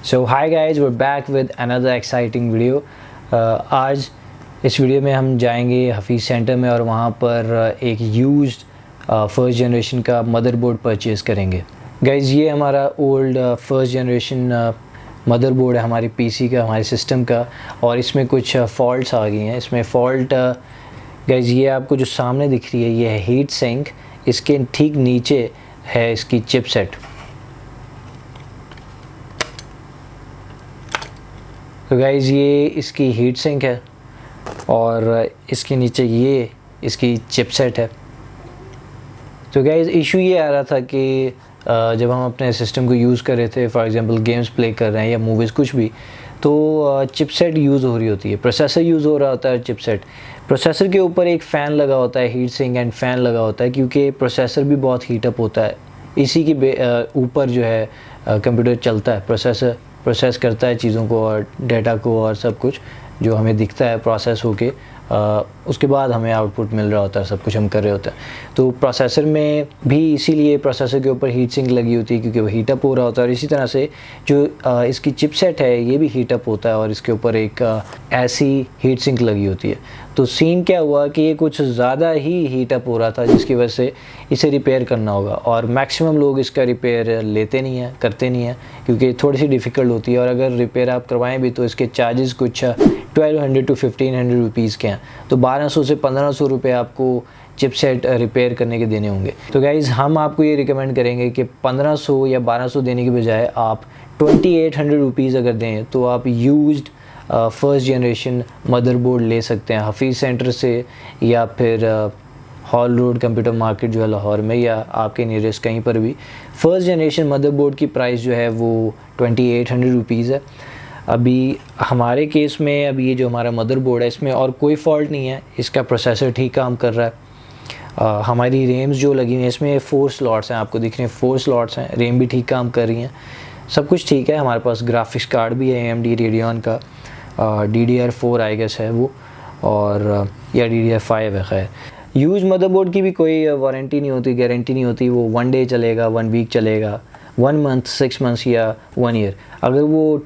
So hi guys, we're back with another exciting video। आज इस video में हम जाएंगे हफीज़ सेंटर में और वहाँ पर एक यूज्ड फर्स्ट जनरेशन का मदरबोर्ड परचेज़ करेंगे। गाइस, ये हमारा ओल्ड फर्स्ट जनरेशन मदरबोर्ड है हमारी पीसी का, हमारे सिस्टम का, और इसमें कुछ फॉल्ट्स आ गई हैं। इसमें फ़ॉल्ट गाइस, ये आपको जो सामने दिख रही है ये है हीट सिंक। इसके ठीक नीचे है इसकी चिपसेट। तो गाइज़, ये इसकी हीट सिंक है और इसके नीचे ये इसकी चिपसेट है। तो गाइज़, इशू ये आ रहा था कि जब हम अपने सिस्टम को यूज़ कर रहे थे, फॉर एग्जांपल गेम्स प्ले कर रहे हैं या मूवीज़ कुछ भी, तो चिपसेट यूज़ हो रही होती है, प्रोसेसर यूज़ हो रहा होता है। चिपसेट प्रोसेसर के ऊपर एक फ़ैन लगा होता है, हीट सिंक एंड फ़ैन लगा होता है, क्योंकि प्रोसेसर भी बहुत हीटअप होता है। इसी के ऊपर जो है कंप्यूटर चलता है, प्रोसेस करता है चीज़ों को और डेटा को और सब कुछ जो हमें दिखता है प्रोसेस होके, उसके बाद हमें आउटपुट मिल रहा होता है, सब कुछ हम कर रहे होते हैं। तो प्रोसेसर में भी इसीलिए प्रोसेसर के ऊपर हीट सिंक लगी होती है, क्योंकि वो हीटअप हो रहा होता है। और इसी तरह से जो इसकी चिपसेट है ये भी हीटअप होता है और इसके ऊपर एक ऐसी हीट सिंक लगी होती है। तो सीन क्या हुआ कि ये कुछ ज़्यादा ही हीटअप हो रहा था, जिसकी वजह से इसे रिपेयर करना होगा। और मैक्सिमम लोग इसका रिपेयर लेते नहीं हैं, करते नहीं हैं, क्योंकि थोड़ी सी डिफ़िकल्ट होती है। और अगर रिपेयर आप करवाएं भी तो इसके चार्जेस कुछ 1200 to 1500 रुपीज़ के हैं। तो 1200 से 1500 रुपये आपको चिपसेट रिपेयर करने के देने होंगे। तो गाइज़, हम आपको ये रिकमेंड करेंगे कि 1500 या 1200 देने के बजाय आप 2800 रुपीज़ अगर दें तो आप यूज्ड फर्स्ट जनरेशन मदरबोर्ड ले सकते हैं हफीज़ सेंटर से, या फिर हॉल रोड कंप्यूटर मार्केट जो है लाहौर में, या आपके नियरेस्ट कहीं पर भी। फ़र्स्ट जनरेशन मदरबोर्ड की प्राइस जो है वो 2800 रुपीज़ है। अभी हमारे केस में अभी ये जो हमारा मदरबोर्ड है इसमें और कोई फॉल्ट नहीं है, इसका प्रोसेसर ठीक काम कर रहा है। हमारी रेम्स जो लगी हुई हैं इसमें 4 स्लॉट्स हैं, आपको दिख रहे हैं 4 स्लॉट्स हैं। रेम भी ठीक काम कर रही हैं, सब कुछ ठीक है। हमारे पास ग्राफिक्स कार्ड भी है AMD रेडियन का, DDR4 आई गेस है वो, और या DDR5 है। खैर, यूज मदरबोर्ड की भी कोई वारंटी नहीं होती, गारंटी नहीं होती। वो 1 डे चलेगा, 1 वीक चलेगा, 1 मंथ, 6 मंथ्स या 1 ईयर। अगर वो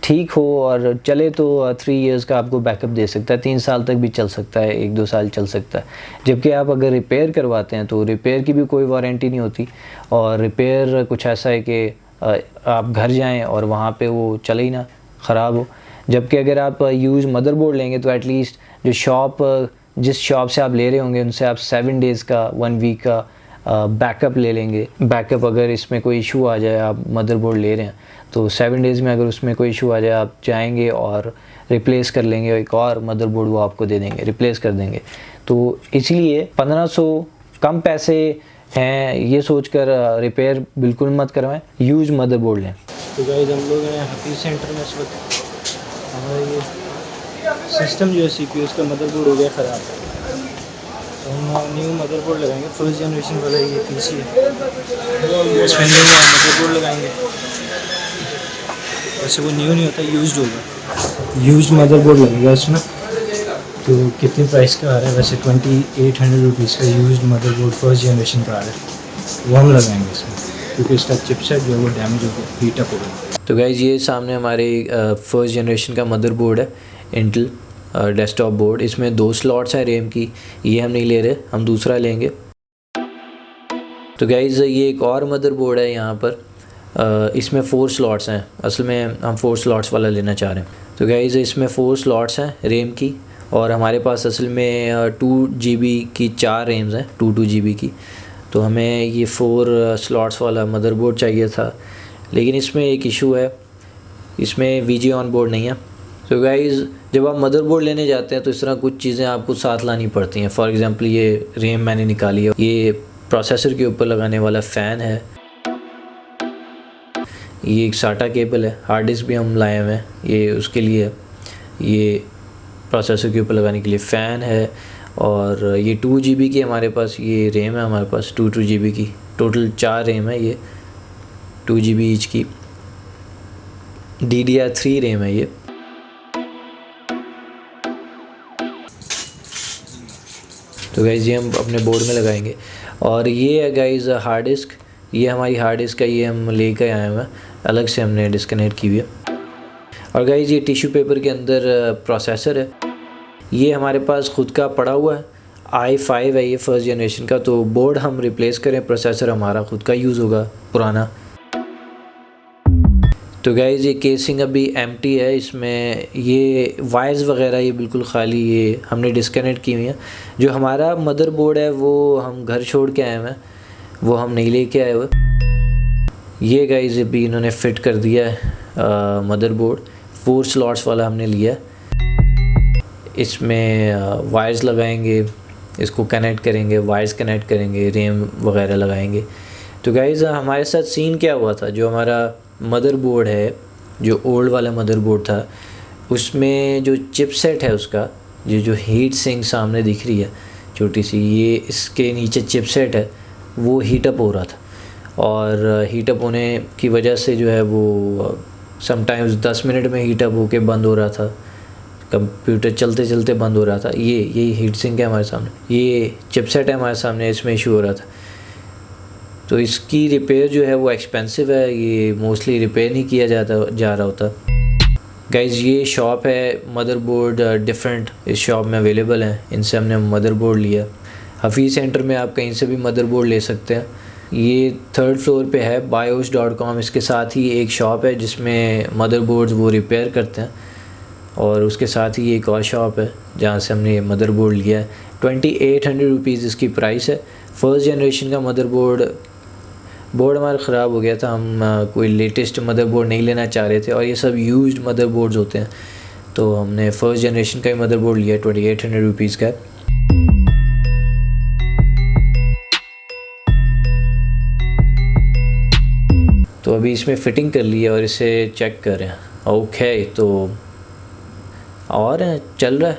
ठीक हो और चले तो 3 इयर्स का आपको बैकअप दे सकता है, 3 साल तक भी चल सकता है, 1-2 साल चल सकता है। जबकि आप अगर रिपेयर करवाते हैं तो रिपेयर की भी कोई वारंटी नहीं होती। और रिपेयर कुछ ऐसा है कि आप घर जाएं और वहाँ पे वो चले ही ना, ख़राब हो। जबकि अगर आप यूज़ मदरबोर्ड लेंगे तो एटलीस्ट जो जिस शॉप से आप ले रहे होंगे उनसे आप 7 डेज़ का, 1 वीक का बैकअप ले लेंगे। बैकअप अगर इसमें कोई इशू आ जाए, आप मदरबोर्ड ले रहे हैं तो 7 डेज़ में अगर उसमें कोई इशू आ जाए आप जाएंगे और रिप्लेस कर लेंगे, और एक और मदरबोर्ड वो आपको दे देंगे, रिप्लेस कर देंगे। तो इसलिए 1500 कम पैसे हैं, ये सोचकर रिपेयर बिल्कुल मत करवाएं, यूज़ मदरबोर्ड लें। तो गाइस, हम लोग हैं हफीज़ सेंटर में इस वक्त। हमारा ये सिस्टम जो है CPU का मदरबोर्ड हो गया ख़राब, तो हम न्यू मदरबोर्ड लगाएंगे। फर्स्ट जनरेशन वाला ये PC है, इसमें न्यू मदरबोर्ड लगाएंगे। वैसे वो न्यू नहीं होता, यूज्ड होगा। यूज्ड मदरबोर्ड लगेगा इसमें। तो कितनी प्राइस का आ रहा है? वैसे 2800 रुपीज़ का यूज्ड मदरबोर्ड फर्स्ट जनरेशन का आ रहा है, वो हम लगाएंगे इसमें, क्योंकि इसका चिपसेट जो है वो डैमेज हो गया, हीटअप हो गया। तो गाइज़, ये सामने हमारे फर्स्ट जनरेशन का मदरबोर्ड है, इंटेल डेस्कटॉप बोर्ड। इसमें 2 स्लॉट्स हैं रेम की, ये हम नहीं ले रहे, हम दूसरा लेंगे। तो गाइज़, ये एक और मदरबोर्ड है यहाँ पर, इसमें 4 स्लॉट्स हैं। असल में हम 4 स्लॉट्स वाला लेना चाह रहे हैं। तो गाइज़, इसमें 4 स्लॉट्स हैं रेम की, और हमारे पास असल में 2 GB की 4 रेम्स हैं, 2 GB की। तो हमें ये 4 स्लॉट्स वाला मदरबोर्ड चाहिए था, लेकिन इसमें एक इशू है, इसमें VGA ऑन बोर्ड नहीं है। तो गाइज़, जब आप मदरबोर्ड लेने जाते हैं तो इस तरह कुछ चीज़ें आपको साथ लानी पड़ती हैं। फॉर एग्ज़ाम्पल, ये रेम मैंने निकाली है, ये प्रोसेसर के ऊपर लगाने वाला फ़ैन है, ये एक SATA केबल है, हार्ड डिस्क भी हम लाए हुए हैं, ये उसके लिए, ये प्रोसेसर के ऊपर लगाने के लिए फ़ैन है, और ये 2 GB की हमारे पास ये रेम है, हमारे पास 2 GB की टोटल 4 रेम है, ये 2 GB ईच की। DDR3 रेम है ये। तो गाइज़, ये हम अपने बोर्ड में लगाएंगे। और ये है गाइज़ हार्ड डिस्क, ये हमारी हार्ड डिस्क का, ये हम लेकर आए हुए हैं, अलग से हमने डिस्कनेक्ट की हुई है। और गाइस ये टिश्यू पेपर के अंदर प्रोसेसर है। ये हमारे पास ख़ुद का पड़ा हुआ है, i5 है ये फर्स्ट जनरेशन का। तो बोर्ड हम रिप्लेस करें, प्रोसेसर हमारा ख़ुद का यूज़ होगा पुराना। तो गाइज़ ये केसिंग अभी एम्प्टी है, इसमें ये वायर्स वगैरह ये बिल्कुल खाली, ये हमने डिस्कनेक्ट की हुई हैं। जो हमारा मदरबोर्ड है वो हम घर छोड़ के आए हुए हैं, वो हम नहीं लेके आए हुए। ये गाइज़ अभी इन्होंने फ़िट कर दिया है मदरबोर्ड, 4 स्लॉट्स वाला हमने लिया है। इसमें वायर्स लगाएंगे, इसको कनेक्ट करेंगे, वायर्स कनेक्ट करेंगे, रैम वगैरह लगाएंगे। तो गाइज़ हमारे साथ सीन क्या हुआ था, जो हमारा मदरबोर्ड है, जो ओल्ड वाला मदरबोर्ड था, उसमें जो चिपसेट है उसका, जो हीट सिंक सामने दिख रही है छोटी सी, ये इसके नीचे चिपसेट है, वो हीटअप हो रहा था। और हीटअप होने की वजह से जो है वो समटाइम्स 10 मिनट में हीटअप होके बंद हो रहा था, कंप्यूटर चलते चलते बंद हो रहा था। यही हीट सिंक है हमारे सामने, ये चिपसेट है हमारे सामने, इसमें इशू हो रहा था। तो इसकी रिपेयर जो है वो एक्सपेंसिव है, ये मोस्टली रिपेयर नहीं किया जा रहा होता। गाइज़ ये शॉप है, मदरबोर्ड डिफरेंट इस शॉप में अवेलेबल हैं, इनसे हमने मदरबोर्ड लिया। हफीज़ सेंटर में आप कहीं से भी मदरबोर्ड ले सकते हैं। ये 3rd फ्लोर पे है bios.com, इसके साथ ही एक शॉप है जिसमें मदरबोर्ड्स वो रिपेयर करते हैं, और उसके साथ ही एक और शॉप है जहाँ से हमने मदरबोर्ड लिया है। 2800 रुपीज़ इसकी प्राइस है। फर्स्ट जनरेशन का बोर्ड हमारा ख़राब हो गया था, हम कोई लेटेस्ट मदरबोर्ड नहीं लेना चाह रहे थे, और ये सब यूज्ड मदरबोर्ड्स होते हैं, तो हमने फर्स्ट जनरेशन का ही मदरबोर्ड लिया 2800 रुपीज़ का। तो अभी इसमें फ़िटिंग कर ली है और इसे चेक कर रहे हैं। ओके, तो और चल रहा है।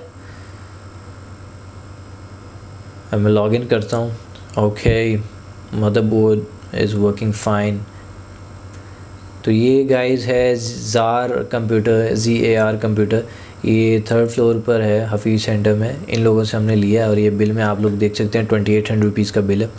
अब मैं लॉगिन करता हूँ। Okay, motherboard is working fine. तो ये गाइस है ज़ार कंप्यूटर, ZAR कंप्यूटर, ये 3rd फ्लोर पर है हफीज़ सेंटर में। इन लोगों से हमने लिया है, और ये बिल में आप लोग देख सकते हैं 2800 रुपीज़ का बिल है।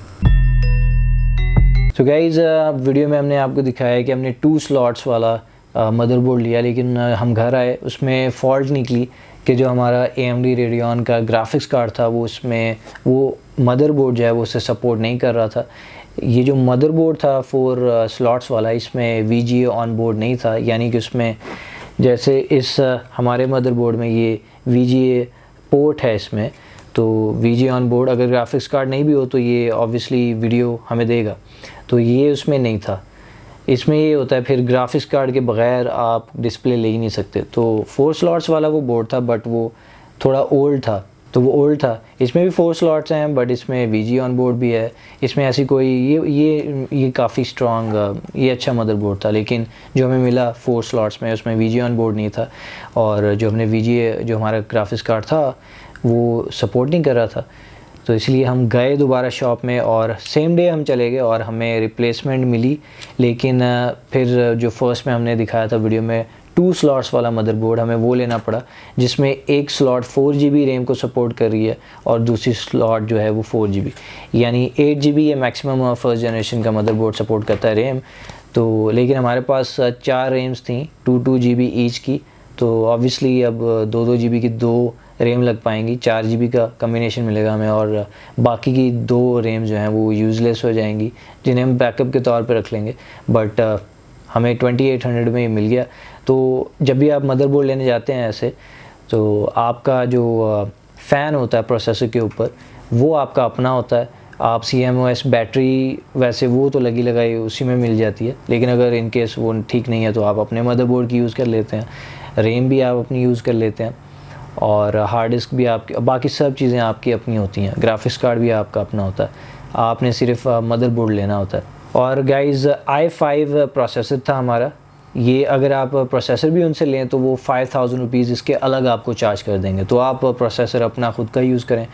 तो गाइस वीडियो में हमने आपको दिखाया कि हमने 2 स्लॉट्स वाला मदरबोर्ड लिया, लेकिन हम घर आए उसमें फ़ॉल्ट निकली कि जो हमारा AMD रेडियन का ग्राफिक्स कार्ड था वो उसमें वो मदरबोर्ड जो है वो उसे सपोर्ट नहीं कर रहा था। ये जो मदरबोर्ड था 4 स्लॉट्स वाला, इसमें VGA ऑन बोर्ड नहीं था, यानी कि उसमें जैसे इस हमारे मदरबोर्ड में ये VGA पोर्ट है इसमें, तो VGA ऑन बोर्ड अगर ग्राफिक्स कार्ड नहीं भी हो तो ये ऑब्वियसली वीडियो हमें देगा, तो ये उसमें नहीं था। इसमें ये होता है फिर ग्राफिक्स कार्ड के बग़ैर आप डिस्प्ले ले ही नहीं सकते। तो 4 स्लॉट्स वाला वो बोर्ड था, बट वो थोड़ा ओल्ड था, तो वो ओल्ड था। इसमें भी 4 स्लॉट्स हैं, बट इसमें VGA ऑन बोर्ड भी है। इसमें ऐसी कोई ये काफ़ी स्ट्रॉन्ग, ये अच्छा मदरबोर्ड था, लेकिन जो हमें मिला 4 स्लॉट्स में उसमें VGA ऑन बोर्ड नहीं था, और जो हमने VGA जो हमारा ग्राफिक्स कार्ड था वो सपोर्ट नहीं कर रहा था। तो इसलिए हम गए दोबारा शॉप में, और सेम डे हम चले गए और हमें रिप्लेसमेंट मिली। लेकिन फिर जो फर्स्ट में हमने दिखाया था वीडियो में 2 स्लॉट्स वाला मदरबोर्ड, हमें वो लेना पड़ा, जिसमें एक स्लॉट 4 GB रैम को सपोर्ट कर रही है और दूसरी स्लॉट जो है वो 4 GB, यानी 8 GB ये मैक्सिमम फर्स्ट जनरेशन का मदरबोर्ड सपोर्ट करता है रैम। तो लेकिन हमारे पास 4 रैम्स थी 2 GB ईच की, तो ऑब्वियसली अब 2 GB की 2 रैम लग पाएंगी, 4 GB का कम्बिनेशन मिलेगा हमें, और बाकी की 2 रैम जो हैं वो यूज़लेस हो जाएंगी, जिन्हें हम बैकअप के तौर पे रख लेंगे। बट हमें 2800 में ये मिल गया। तो जब भी आप मदरबोर्ड लेने जाते हैं ऐसे, तो आपका जो फ़ैन होता है प्रोसेसर के ऊपर वो आपका अपना होता है। आप CMOS बैटरी वैसे वो तो लगी लगाई उसी में मिल जाती है, लेकिन अगर इन केस वो ठीक नहीं है तो आप अपने मदरबोर्ड की यूज़ कर लेते हैं, रैम भी आप अपनी यूज़ कर लेते हैं, और हार्ड डिस्क भी आपकी, बाकी सब चीज़ें आपकी अपनी होती हैं, ग्राफिक्स कार्ड भी आपका अपना होता है, आपने सिर्फ मदरबोर्ड लेना होता है। और गाइज़ i5 प्रोसेसर था हमारा, ये अगर आप प्रोसेसर भी उनसे लें तो वो 5000 रुपीज़ इसके अलग आपको चार्ज कर देंगे, तो आप प्रोसेसर अपना ख़ुद का यूज़ करें।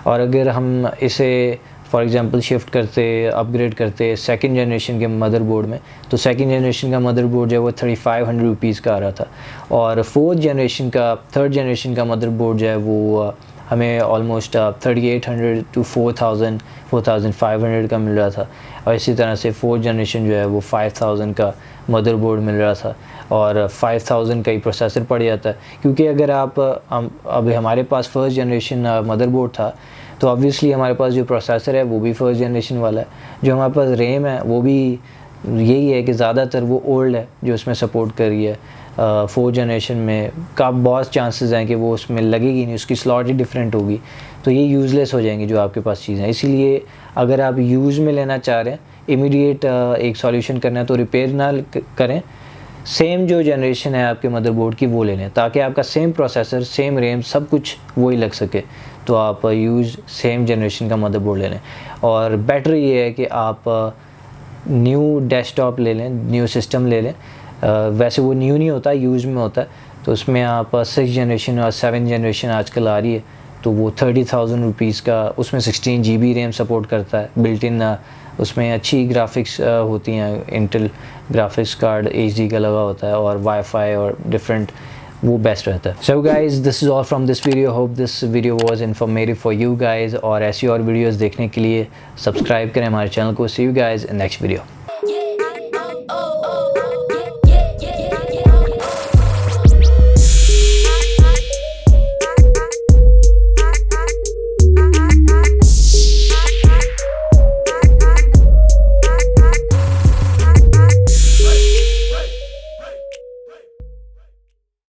और अगर हम इसे फॉर एग्ज़ाम्पल शिफ्ट करते, अपग्रेड करते 2nd जनरेशन के मदरबोर्ड में, तो 2nd जनरेशन का मदरबोर्ड जो है वो 3500 रुपीज़ का आ रहा था, और 4th जनरेशन का 3rd जनरेशन का मदरबोर्ड जो है वो हमें ऑलमोस्ट 3800 टू 4500 का मिल रहा था। और इसी तरह से 4th जनरेशन जो है वो 5000 का मदरबोर्ड मिल रहा था और 5000 का ही प्रोसेसर पड़ जाता है। क्योंकि अगर आप अभी हमारे पास 1st जनरेशन मदरबोर्ड था तो ऑब्वियसली हमारे पास जो प्रोसेसर है वो भी 1st जनरेशन वाला है, जो हमारे पास रैम है वो भी यही है कि ज़्यादातर वो ओल्ड है जो उसमें सपोर्ट कर रही है। 4th जनरेशन में का बहुत चांसेस हैं कि वो उसमें लगेगी नहीं, उसकी स्लॉट ही डिफरेंट होगी, तो ये यूज़लेस हो जाएंगी जो आपके पास चीज़ें हैं। इसीलिए अगर आप यूज़ में लेना चाह रहे हैं, इमीडिएट एक सॉल्यूशन करना है तो रिपेयर ना करें, सेम जो जनरेशन है आपके मदरबोर्ड की वो ले लें, ताकि आपका सेम प्रोसेसर, सेम रैम, सब कुछ वही लग सके। तो आप यूज़ सेम जनरेशन का मदरबोर्ड ले लें। और बेटर ये है कि आप न्यू डेस्कटॉप ले लें, न्यू सिस्टम ले लें। वैसे वो न्यू नहीं होता, यूज़ में होता है, तो उसमें आप 6th जनरेशन और 7th जनरेशन आजकल आ रही है, तो वो 30,000 रुपीज़ का, उसमें 16 GB रैम सपोर्ट करता है बिल्ट इन, उसमें अच्छी ग्राफिक्स होती हैं, इंटेल ग्राफिक्स कार्ड HD का लगा होता है और वाईफाई और डिफरेंट, वो बेस्ट रहता है। So guys, this is all from this video. Hope this video was informative for you guys, और ऐसी और वीडियोस देखने के लिए सब्सक्राइब करें हमारे चैनल को। See you guys in next video.